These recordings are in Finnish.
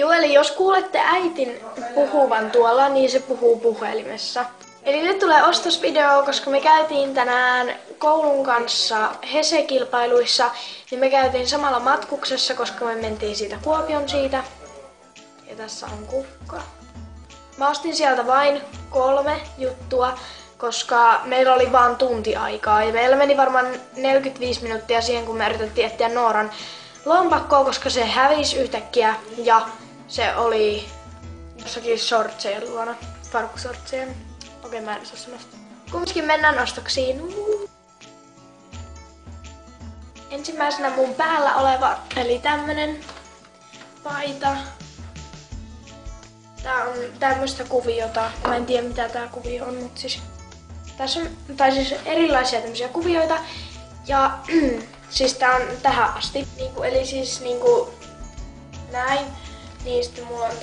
Joo, eli jos kuulette äitin puhuvan tuolla, niin se puhuu puhelimessa. Eli nyt tulee ostosvideo, koska me käytiin tänään koulun kanssa Hese-kilpailuissa, niin me käytiin samalla matkuksessa, koska me mentiin siitä Kuopion siitä. Ja tässä on kukka. Mä ostin sieltä vain 3 juttua, koska meillä oli vaan tunti aikaa. Ja meillä meni varmaan 45 minuuttia siihen, kun me yritettiin etsiä Nooran lompakkoa, koska se hävisi yhtäkkiä ja se oli jossakin shortsejen luona, farkkushortsejen. Okei, mä en osaa sanoa. Kumminkin mennään ostoksiin. Ensimmäisenä mun päällä oleva, eli tämmönen paita. Tää on tämmöstä kuviota. Mä en tiedä mitä tää kuvio on, mutta siis tässä on siis erilaisia tämmösiä kuvioita. Ja siis tää on tähän asti. Eli siis näin. Niin sitten mulla on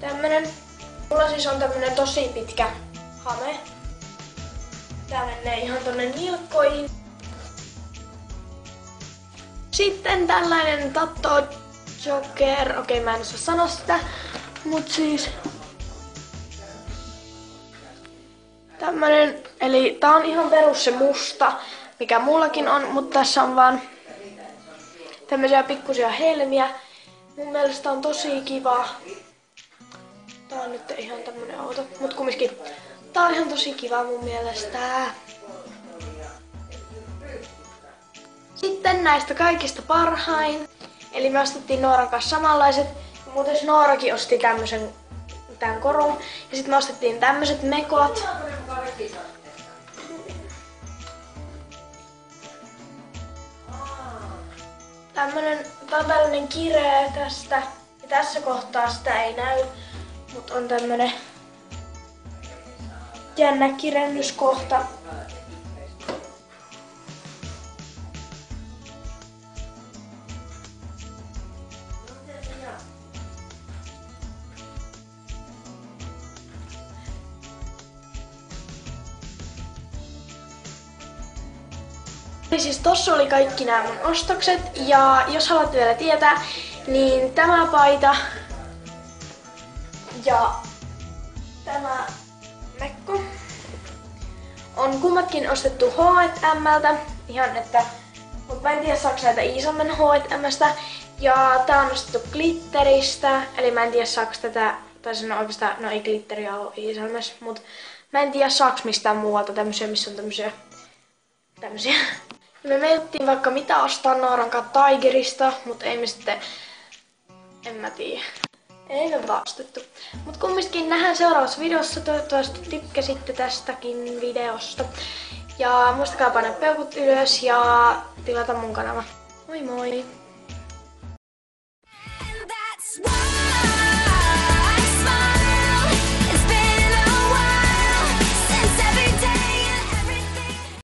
tämmönen. Mulla siis on tämmönen tosi pitkä hame. Tää menee ihan tonne nilkkoihin. Sitten tällainen Tatto Joker. Okei, mä en osaa sanoa sitä. Mut siis tämmönen, eli tää on ihan perus se musta, mikä mullakin on, mutta tässä on vaan tämmösiä pikkusia helmiä. Mun mielestä on tosi kiva. Tää on nyt ihan tämmönen auto, mut kumminkin tää on ihan tosi kiva mun mielestä. Sitten näistä kaikista parhain. Eli me ostettiin Nooran kanssa samanlaiset. Muuten Noorakin osti tän korun. Ja sitten me ostettiin tämmöset mekot. Tää on tällainen kireä tästä. Ja tässä kohtaa sitä ei näy. Mut on tämmönen jännä kirennyskohta. Siis tossa oli kaikki nämä mun ostokset, ja jos haluatte vielä tietää, niin tämä paita ja tämä mekko on kummatkin ostettu H&M:ltä, mutta mä en tiedä saako näitä Iisalmen H&M:stä, ja tää on ostettu Glitteristä, eli mä en tiedä saako tätä, tai sanoa oikeastaan, no ei glitteriä ole Iisalmessa, mutta mä en tiedä saako mistään muualta tämmösiä, missä on tämmösiä. Me mentiin vaikka mitä ostaa Nooran kanssa Tigerista, mutta ei me sitten, en mä tiedä. Ei me vaan ostettu. Mut kumminkin nähdään seuraavassa videossa, toivottavasti tykkäsitte tästäkin videosta. Ja muistakaa painaa peukut ylös ja tilata mun kanava. Moi moi!